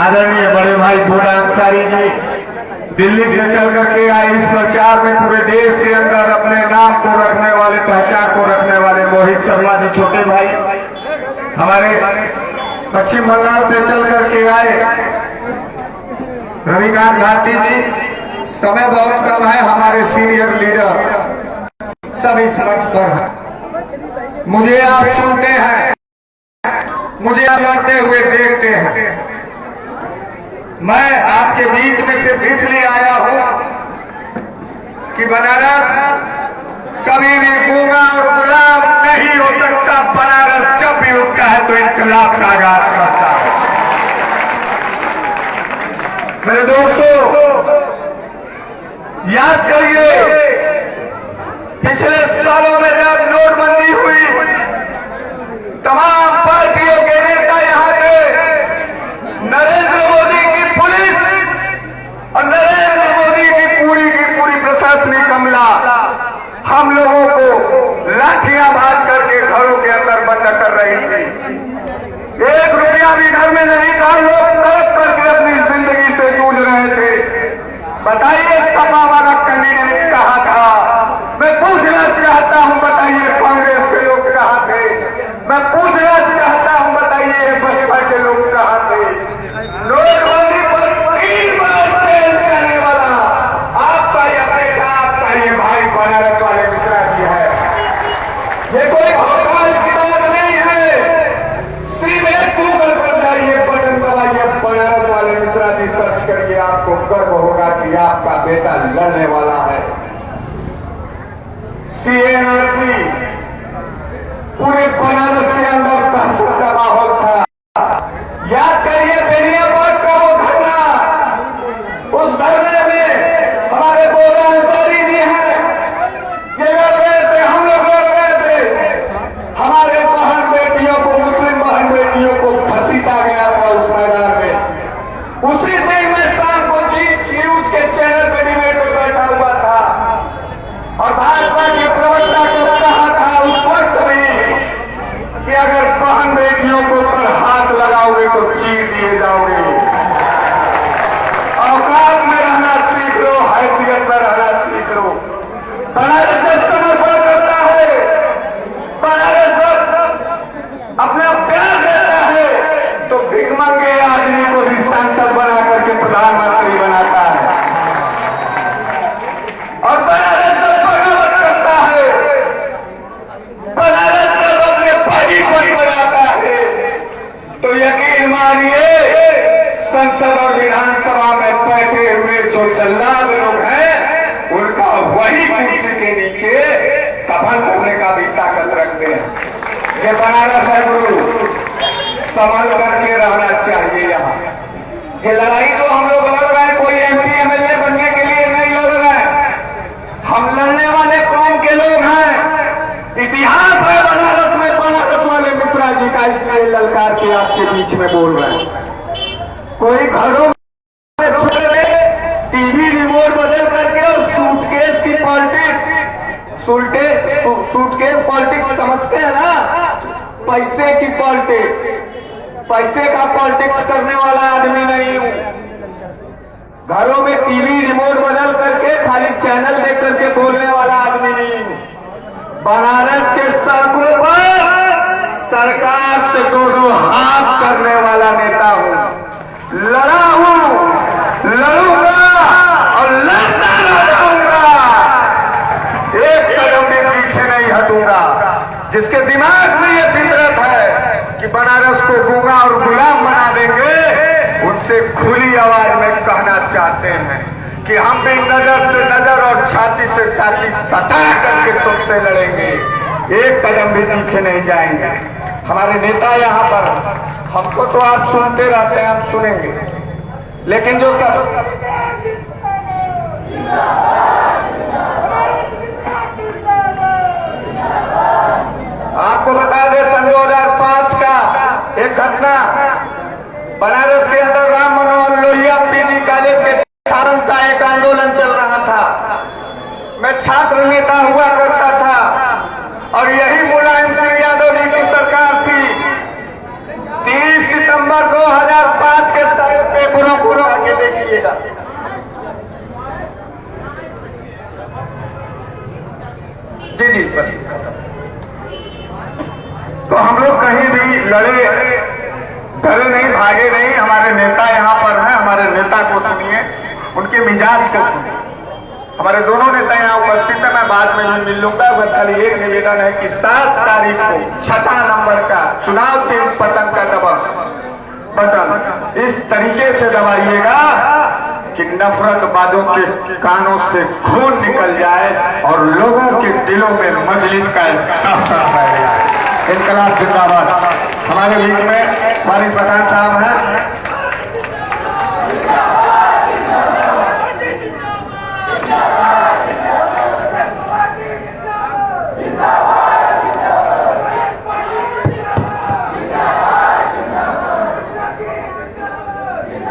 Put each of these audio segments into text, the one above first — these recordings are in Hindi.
आदरणीय बड़े भाई भोला अंसारी जी दिल्ली से चल करके आए इस प्रचार में पूरे देश के अंदर अपने नाम को रखने वाले, पहचान को रखने वाले मोहित शर्मा जी छोटे भाई हमारे पश्चिम बंगाल से चल करके आए, रविकांत घाटी जी, समय बहुत कम है, हमारे सीनियर लीडर सब इस मंच पर है। मुझे आप सुनते हैं, मुझे आप लड़ते हुए देखते हैं। मैं आपके बीच में सिर्फ इसलिए आया हूं कि बनारस कभी भी गूंगा और गुलाम नहीं हो सकता। बनारस जब भी उठता है तो इनकलाब का आगाज करता है। मेरे दोस्तों, याद करिए पिछले सालों में जब नोटबंदी हुई, तमाम पार्टियों के नेता यहां थे, नरेंद्र मोदी की पुलिस और नरेंद्र मोदी की पूरी प्रशासनिक अमला हम लोगों को लाठियां भाज करके घरों के अंदर बंद कर रही थी। 1 रुपया भी घर में नहीं था, लोग तड़प करके अपनी जिंदगी से जूझ रहे थे। बताइए सपा वाला कैंडिडेट कहां था? मैं पूछना चाहता हूं, बताइए कांग्रेस के लोग कहां थे? मैं पूछना चाहता हूं, बताइए बसपा के लोग कहां थे? नोटबंदी पर 3 बार जेल जाने वाला आपका यह बेटा, आपका ये भाई बनारस वाले मिश्रा जी है। ये कोई भोपाल की बात नहीं है। सिर्फ एक गूगल पर जाइए, बटन दबाइए, बनारस वाले मिश्रा जी सर्च करिए, आपको गर्व होगा कि आपका बेटा लड़ने वाला है। सीएनसी पूरे बनारस के अंदर दहशत का माहौल था। याद करिए बेनियाबाद का वो धरना, उस धरने में हमारे भोला अंसारी जी हैं, ये लड़ रहे थे, हम लोग लड़ रहे थे। हमारे बहन बेटियों को, मुस्लिम बहन बेटियों को घसीटा गया था उस मैदान में। उसी दिन में शाम को जी न्यूज के चैनल पे डिबेट में बैठा हुआ था और भाजपा के प्रवक्ता को कहा था उस वक्त में कि अगर बहन बेटियों को पर हाथ लगाओगे तो चीर दिए जाओगे। औकात में रहना सीख लो, हैसियत में रहना सीख लो। बनारस जब समर्पण करता है, बनारस जब अपना प्यार देता है तो भिखमंगे आदमी को भी सांसद बना करके प्रधानमंत्री बनाता है। और बनारस जब बगावत करता है, बनारस जब अपने भाई को बनाता है, तो यकीन मानिए संसद और विधानसभा में बैठे हुए जो जल्लाद लोग हैं, उनका वही कुर्सी के नीचे कफन करने का भी ताकत रखते हैं। ये बनारस है गुरु, संभल करके रहना चाहिए। यहाँ ये लड़ाई जो हम लोग लड़ रहे हैं, कोई एमपी एमएलए बनने के लिए नहीं लड़ रहे हैं। हम लड़ने वाले कौम के लोग हैं। इतिहास है बनारस में, बनारस वाले मिश्रा जी का, इसलिए ललकार के आपके बीच में बोल रहे हैं। कोई घरों में छोटे में टीवी रिमोट बदल करके और सूटकेस की पॉलिटिक्स, सूटकेस पॉलिटिक्स समझते हैं ना? पैसे की पॉलिटिक्स, पैसे का पॉलिटिक्स करने वाला आदमी नहीं हूं। घरों में टीवी रिमोट बदल करके खाली चैनल देख करके बोलने वाला आदमी नहीं हूं। बनारस के सड़कों पर सरकार से 2-2 हाथ करने वाला नेता हूं। लड़ा हूं, लड़ूंगा और लड़ता रहूंगा। एक कदम भी पीछे नहीं हटूंगा। जिसके दिमाग में यह फितरत है कि बनारस को गूंगा और गुलाम बना देंगे, उनसे खुली आवाज में कहना चाहते हैं कि हम भी नजर से नजर और छाती से छाती सटा करके तुमसे लड़ेंगे। एक कदम भी पीछे नहीं जाएंगे। हमारे नेता यहाँ पर, हमको तो आप सुनते रहते हैं, हम सुनेंगे, लेकिन जो सब आपको बता दें, सन 2005 का एक घटना, बनारस के अंदर राम मनोहर लोहिया पीजी कॉलेज के छात्रों का एक आंदोलन चल रहा था। मैं छात्र नेता हुआ करता था और यही मुलायम सिंह यादव जी की सरकार थी। 30 सितंबर 2005 के समय पे जी जी बस। तो हम लोग कहीं भी लड़े डरे नहीं, भागे नहीं। हमारे नेता यहाँ पर हैं, हमारे नेता को सुनिए, उनके मिजाज को सुनिए। हमारे दोनों नेता यहाँ उपस्थित है, मैं बाद में भी मिल लूंगा। बस खाली एक निवेदन है कि 7 तारीख को 6 नंबर का चुनाव चिन्ह पतन का बटन इस तरीके से दबाइएगा कि नफरतबाजों के कानों से खून निकल जाए और लोगों के दिलों में मजलिस का तासर फैल जाए। इनकलाब जिंदाबाद। हमारे बीच में वारिस पठान साहब हैं।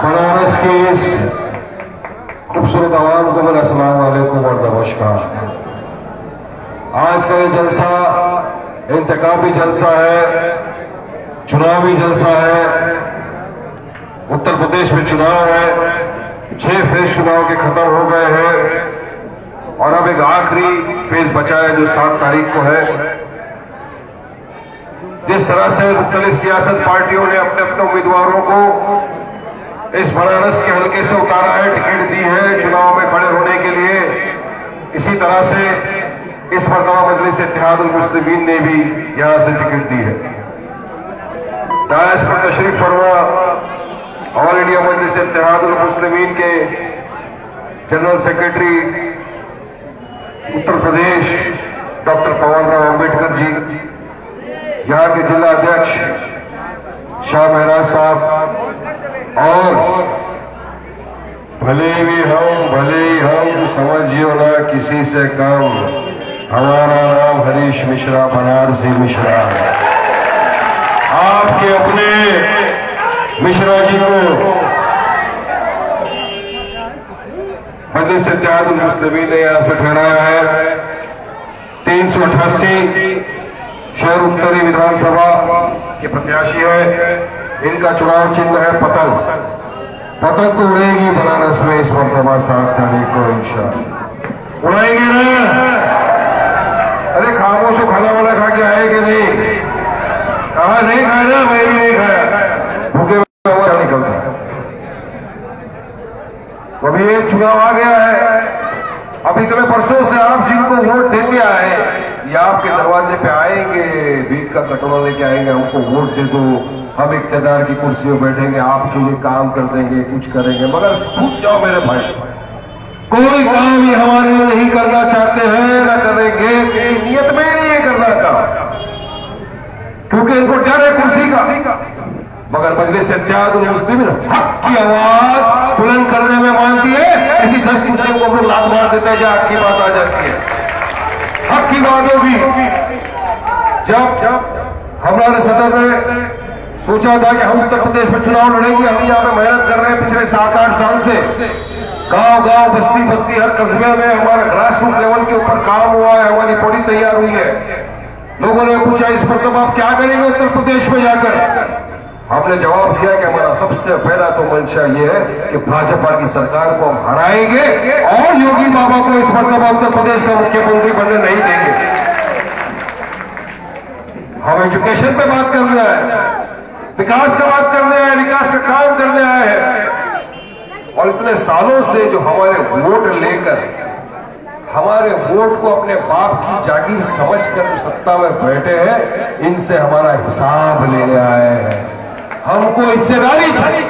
बनारस की इस खूबसूरत आवाम को मेरा अस्सलाम वालेकुम और नमस्कार। आज का ये जलसा इंतखाबी जलसा है, चुनावी जलसा है। उत्तर प्रदेश में चुनाव है, 6 फेज चुनाव के खत्म हो गए हैं और अब एक आखिरी फेज बचा है जो 7 तारीख को है। जिस तरह से मुख्तलिफ सियासत पार्टियों ने अपने अपने उम्मीदवारों को इस बनारस के हल्के से उतारा है, टिकट दी है चुनाव में खड़े होने के लिए, इसी तरह से इस मरतबा मजलिस इत्तेहादुल मुस्लिमीन ने भी यहां से टिकट दी है। डायस पर तशरीफ फरमा ऑल इंडिया मजलिस इत्तेहादुल मुस्लिमीन के general secretary Uttar Pradesh doctor पवन राव अम्बेडकर जी, यहाँ के जिला अध्यक्ष शाह महराज साहब, और भले ही हम समझियो ना किसी से कम, हमारा नाम हरीश मिश्रा बनारसी मिश्रा। आपके अपने मिश्रा जी को मजलिस इत्तेहादुल मुस्लिमीन ने यहां से ठहराया है। 388 शहर उत्तरी विधानसभा के प्रत्याशी है। इनका चुनाव चिन्ह है पतंग। पतंग तो उड़ेगी बनारस में इस मरतबा 7 तारीख को इंशाअल्लाह। उड़ाएंगे ना? अरे खामोश हो, खाना वाला खा के आएंगे नहीं? कहा नहीं खाया, मैं भी नहीं खाया, भूखे में हवा निकलता है। अभी एक चुनाव आ गया है, अब इतने वर्षों से आप जिनको वोट देते आए, ये आपके दरवाजे पे आएंगे, भीख का कटोरा लेके आएंगे, हमको वोट दे दो, हम इख्तियार की कुर्सी पर बैठेंगे, आपके लिए काम कर देंगे, कुछ करेंगे। मगर टूट जाओ मेरे भाई, कोई काम ही हमारे लिए नहीं करना चाहते हैं, न करेंगे, नियत में ही नहीं है करना काम, क्योंकि इनको डर है कुर्सी का। मगर मजलिस इत्तेहादुल मुस्लिमीन हक की आवाज बुलंद करने में मानती है। ऐसी 10 कुर्सियों को हम लात मार देते हैं जहां हक की बात आ जाती है। हक की बात होगी। जब हमारे सदर ने सोचा था कि हम उत्तर प्रदेश में चुनाव लड़ेंगे, हम यहाँ पे मेहनत कर रहे हैं पिछले 7-8 साल से, गांव गांव बस्ती बस्ती हर कस्बे में हमारा ग्रास रूट लेवल के ऊपर काम हुआ है, हमारी बॉडी तैयार हुई है। लोगों ने पूछा इस पर तो आप क्या करेंगे उत्तर प्रदेश में जाकर? हमने जवाब दिया कि हमारा सबसे पहला तो मंशा यह है कि भाजपा की सरकार को हम हराएंगे और योगी बाबा को इस मरतबा उत्तर प्रदेश का मुख्यमंत्री बनने नहीं देंगे। हम एजुकेशन पे बात करने आए, विकास का बात करने आए, विकास का काम करने आए हैं। और इतने सालों से जो हमारे वोट लेकर हमारे वोट को अपने बाप की जागीर समझकर सत्ता में बैठे हैं, इनसे हमारा हिसाब लेने आए हैं। हमको हिस्सेदारी चाहिए।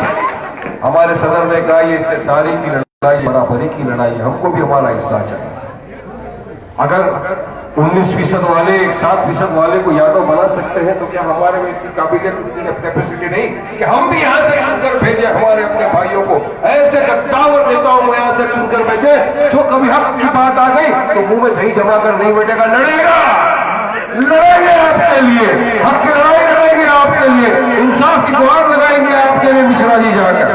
हमारे सदर ने कहा ये हिस्सेदारी की लड़ाई, बराबरी की लड़ाई, हमको भी हमारा हिस्सा चाहिए। अगर 19% वाले 7% वाले को यादव बना सकते हैं, तो क्या हमारे में इतनी काबिलियत, इतनी कैपेसिटी नहीं कि हम भी यहां से चुनकर भेजे हमारे अपने भाइयों को? ऐसे कद्दावर नेताओं को यहां से चुनकर भेजे जो कभी हक की बात आ गई तो मुंह में दही जमा कर नहीं बैठेगा, लड़ेंगे आपके लिए, हक की लड़ाई लड़ेंगे आपके लिए, इंसाफ की गुहार लगाएंगे आपके लिए मिश्रा जी जाकर।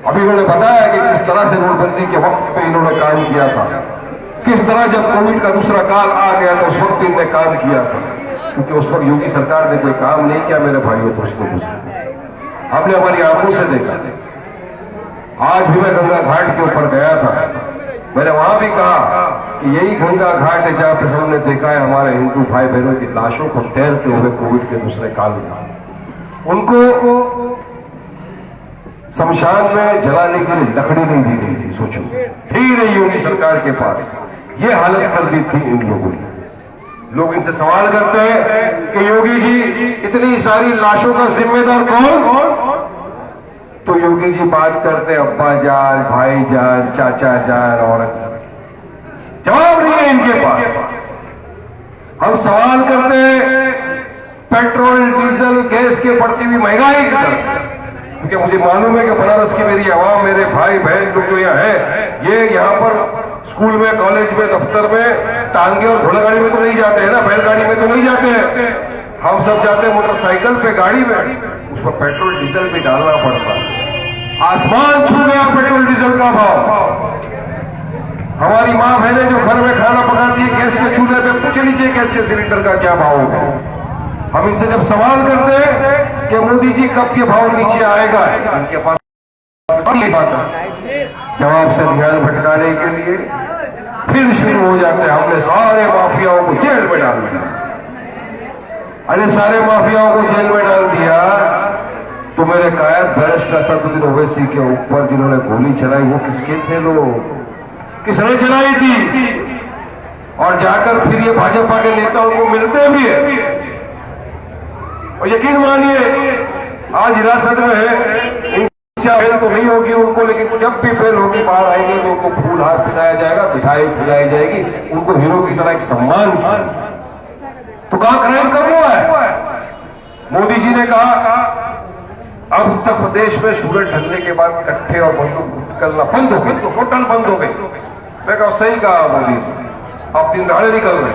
अभी इन्होंने बताया कि किस तरह से नोटबंदी के वक्त पे इन्होंने काम किया था, किस तरह जब कोविड का दूसरा काल आ गया तो उस वक्त इन्होंने काम किया था, क्योंकि उस वक्त योगी सरकार ने कोई काम नहीं किया। मेरे भाइयों दोस्तों, हमने हमारी आंखों से देखा। आज भी मैं गंगा घाट के ऊपर गया था, मैंने वहां भी कहा कि यही गंगा घाट है जहां पर हमने देखा देखा है हमारे हिंदू भाई बहनों की लाशों को तैरते हुए कोविड के दूसरे काल में, उनको शमशान में जलाने के लिए लकड़ी नहीं दी गई थी। सोचो, थी नहीं योगी सरकार के पास, ये हालत कर दी थी इन लोगों ने। लोग इनसे सवाल करते हैं कि योगी जी इतनी सारी लाशों का जिम्मेदार कौन? तो योगी जी बात करते अब्बा जान, भाई जान, चाचा जान, औरत जान। जवाब नहीं है इनके पास। हम सवाल करते हैं पेट्रोल डीजल गैस के बढ़ती हुई महंगाई की तरफ, क्योंकि मुझे मालूम है कि बनारस की मेरी आवाम, मेरे भाई बहन लोग जो यहाँ है, ये यहाँ पर स्कूल में, कॉलेज में, दफ्तर में टांगे और घोड़ागाड़ी में तो नहीं जाते हैं ना, बैलगाड़ी में तो नहीं जाते हैं। हम सब जाते हैं मोटरसाइकिल पे, गाड़ी में, उस पर पेट्रोल डीजल भी डालना पड़ता है। आसमान छू गया पेट्रोल डीजल का भाव। हमारी माँ बहनें जो घर में खाना पकाती है गैस के चूल्हे पे, पूछ लीजिए गैस के सिलेंडर का क्या भाव होगा। हम इनसे जब सवाल करते हैं कि मोदी जी कब ये भाव नीचे आएगा, इनके पास जवाब से ध्यान भटकाने के लिए फिर शुरू हो जाते हैं, हमने सारे माफियाओं को जेल में डाल दिया। अरे सारे माफियाओं को जेल में डाल दिया तो मेरे कायद बैरिस्टर असदुद्दीन ओवैसी के ऊपर जिन्होंने गोली चलाई, वो किसके थे लोग? किसने चलाई थी? और जाकर फिर ये भाजपा के नेताओं को मिलते भी है। और यकीन मानिए आज हिरासत में है, बेल तो नहीं होगी उनको, लेकिन जब भी बेल होगी बाहर आएंगे तो उनको फूल हार पिलाया जाएगा, मिठाई खिलाई जाएगी, उनको हीरो की तरह एक सम्मान किया। तो कहां क्राइम कब हुआ है? मोदी जी ने कहा अब उत्तर प्रदेश में सूरज ढलने के बाद कट्टे और बंदूक निकलना बंद हो गई, टोटल बंद हो गई। मैं कहा सही कहा मोदी जी, आप दिन दहाड़े निकल रहे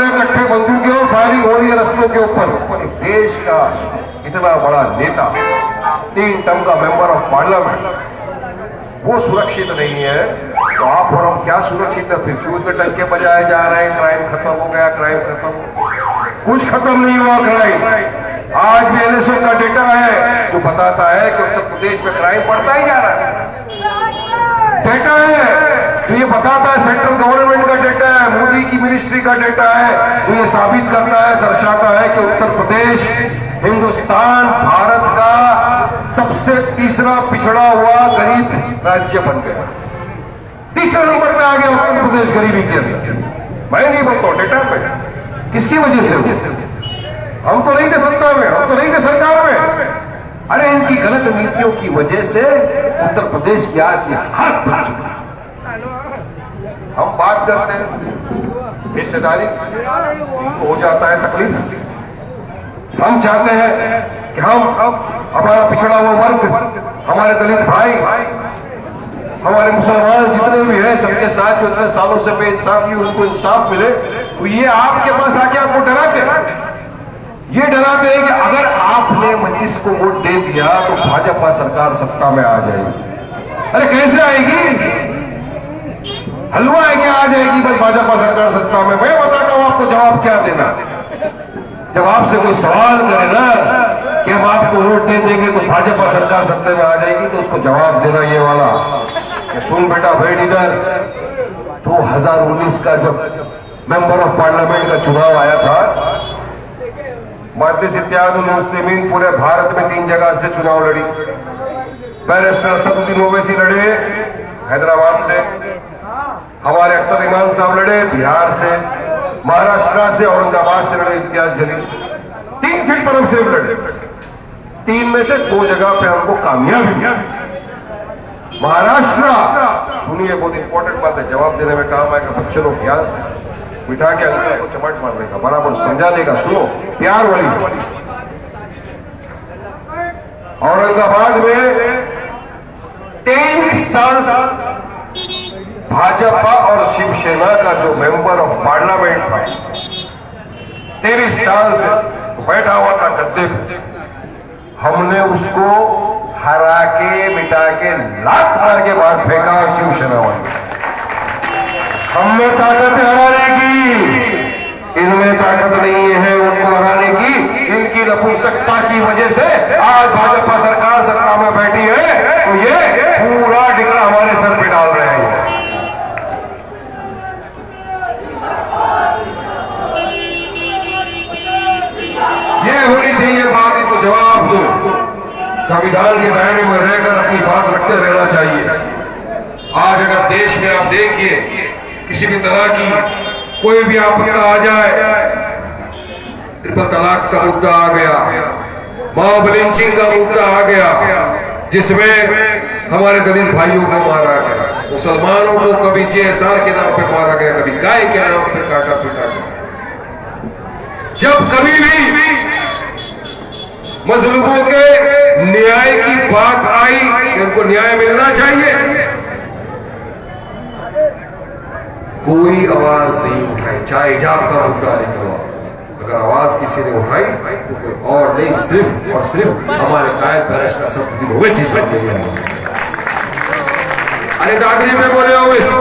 हैं, कट्टे बंदूकें और फायरिंग हो रही है रस्तों के ऊपर। देश का इतना बड़ा नेता, 3 टर्म का मेंबर ऑफ पार्लियामेंट, वो सुरक्षित नहीं है तो आप और हम क्या सुरक्षित है? फिर क्यों इतने टंके बजाए जा रहे हैं क्राइम खत्म हो गया, क्राइम खत्म हो गया? कुछ खत्म नहीं हुआ क्राइम। आज भी एनएसए का डेटा है जो बताता है कि उत्तर प्रदेश में क्राइम बढ़ता ही जा रहा है। डेटा है जो ये बताता है, सेंट्रल गवर्नमेंट का डेटा है, मोदी की मिनिस्ट्री का डेटा है जो ये साबित करता है, दर्शाता है कि उत्तर प्रदेश हिंदुस्तान भारत का सबसे तीसरा पिछड़ा हुआ गरीब राज्य बन गया। तीसरे नंबर पे आ गया उत्तर प्रदेश गरीबी के अंदर। मैं नहीं बोलता हूं, डेटा पे। किसकी वजह से? हम तो नहीं थे सत्ता में, हम तो नहीं थे सरकार में। अरे इनकी गलत नीतियों की वजह से उत्तर प्रदेश की आज ये हालत बन चुकी है। हम बात करते हैं हिस्सेदारी, तो हो जाता है तकलीफ। हम चाहते हैं कि हम हमारा पिछड़ा हुआ वर्ग, हमारे दलित भाई, हमारे मुसलमान जितने भी हैं, सबके साथ जो इतने सालों से बेइंसाफी, उनको इंसाफ मिले। तो ये आपके पास आके आपको डराते हैं, ये डराते हैं कि अगर आपने मनीष को वोट दे दिया तो भाजपा सरकार सत्ता में आ जाएगी। अरे कैसे आएगी? हलवा है क्या आ जाएगी बस भाजपा सरकार सत्ता में? मैं बताता हूं आपको जवाब क्या देना। जब आपसे कोई सवाल करे ना कि हम आपको वोट दे देंगे तो भाजपा सरकार सत्ता में आ जाएगी, तो उसको जवाब देना ये वाला कि सुन बेटा बैठ इधर, 2019 का जब मेंबर ऑफ पार्लियामेंट का चुनाव आया था, मजलिस इत्तेहादुल मुस्लिमीन पूरे भारत में 3 जगह से चुनाव लड़ी। बैरिस्टर असदुद्दीन ओवैसी लड़े हैदराबाद से, हमारे अख्तर इमाम साहब लड़े बिहार से, महाराष्ट्र से, औरंगाबाद से लड़े इम्तियाज जलील। 3 सीट पर हम सिर्फ लड़े। 3 में से 2 जगह पे हमको कामयाबी मिली। महाराष्ट्र, सुनिए बहुत इंपॉर्टेंट बात है, जवाब देने में काम आएगा। बच्चों को ध्यान से बिठा के अंकल को चमट मारने का, बराबर समझा देगा। सुनो प्यार वाली। औरंगाबाद में 23 साल भाजपा और शिवसेना का जो मेंबर ऑफ पार्लियामेंट था, 23 साल से बैठा हुआ था गद्दे पे, हमने उसको हरा के मिटा के लात मार के बाहर फेंका शिवसेना वाले। हमने ताकत है हराने की, इनमें ताकत नहीं है उनको हराने की। इनकी नपुंसकता की वजह से आज भाजपा सरकार सत्ता में बैठी है, तो ये पूरा डिगरा हमारे सर पे डाल रहे हैं। संविधान के दायरे में रहकर अपनी बात रखते रहना चाहिए। आज अगर देश में आप देखिए किसी भी तरह की कोई भी आपत्ति आ जाए, ट्रिपल तलाक का मुद्दा आ गया, मॉब लिंचिंग का मुद्दा आ गया, जिसमें हमारे दलित भाइयों को मारा गया, मुसलमानों को कभी जेएसआर के नाम पे मारा गया, कभी गाय के नाम पे काटा पीटा गया। जब कभी भी मजलूमों के न्याय की बात आई कि उनको न्याय मिलना चाहिए, कोई आवाज नहीं उठाई, चाहे हिजाब का मुद्दा निकला। अगर आवाज किसी ने उठाई तो कोई और नहीं, सिर्फ और सिर्फ हमारे कायद बैरिस्टर का सब ओवैसी समझिए। अरे दादरी में बोले ओवैसी,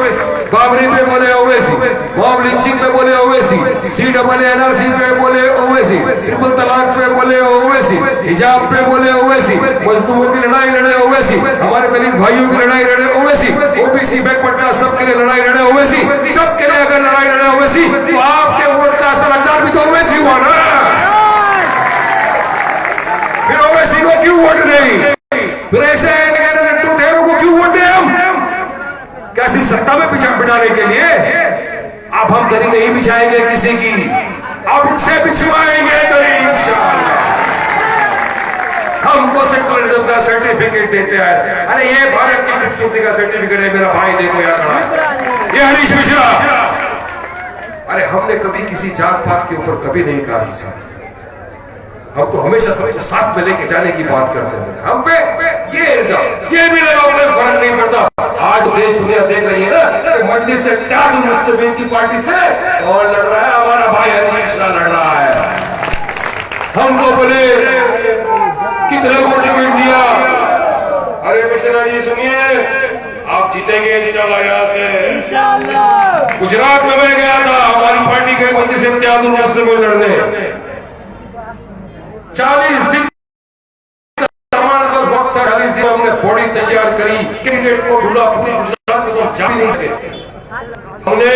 बाबरी में बोले ओवैसी, मॉब लिंचिंग में बोले ओवैसी, CNRC पे बोले ओवैसी, ट्रिपल तलाक पे बोले ओवैसी, हिजाब पे बोले ओवैसी, मजदूरों की लड़ाई लड़े ओवैसी, हमारे दलित भाइयों की लड़ाई लड़े ओवैसी, OBC बैकवर्ड सबके लिए लड़ाई लड़े ओवैसी। सबके लिए अगर लड़ाई लड़े ओवैसी तो आपके वोट का असर अंदाज भी तो ओवैसी हुआ ना। फिर ओवैसी को क्यों वोट नहीं? फिर ऐसे नट्टू ठहरों को क्यों वोट दें हम? क्या सिर्फ सत्ता में बिठाने के लिए? अब हम दरी नहीं बिछाएंगे किसी की, अब उनसे बिछवाएंगे दरी इंशाअल्लाह। हमको सेक्युलरिज्म का सर्टिफिकेट देते हैं। अरे ये भारत की खूबसूरती का सर्टिफिकेट है मेरा भाई, देखो यार खड़ा, ये हरीश मिश्रा। अरे हमने कभी किसी जात पात के ऊपर कभी नहीं कहा किसी ने, हम तो हमेशा सबको साथ में लेके जाने की बात करते हैं। हम पे ये इल्जाम ये भी लगाओ, कोई फर्क नहीं पड़ता। आज देश दुनिया देख रही है ना कि मजलिस से इत्तेहाद मुस्लिमीन की पार्टी से कौन लड़ रहा है? हमारा भाई हरीश मिश्रा लड़ रहा है। हमको बोले कितने को टिकट दिया? अरे मिश्रा जी सुनिए, आप जीतेंगे इंशाल्लाह। यहाँ से गुजरात में मैं गया था हमारी पार्टी के मजलिस से इत्तेहाद मुस्लिमीन लड़ने, 40 दिन हमारे पास वक्त था, 40 दिन हमने बॉडी तैयार करी, क्रिकेट को ढूंढा पूरी गुजरात में, तो हम जा नहीं सके। हमने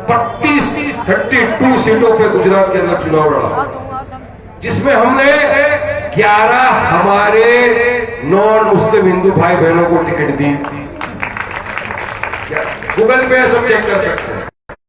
32 सीटों पे गुजरात के अंदर चुनाव लड़ा, जिसमें हमने 11 हमारे नॉन मुस्लिम हिंदू भाई बहनों को टिकट दी। गूगल पे सब चेक कर सकते हैं।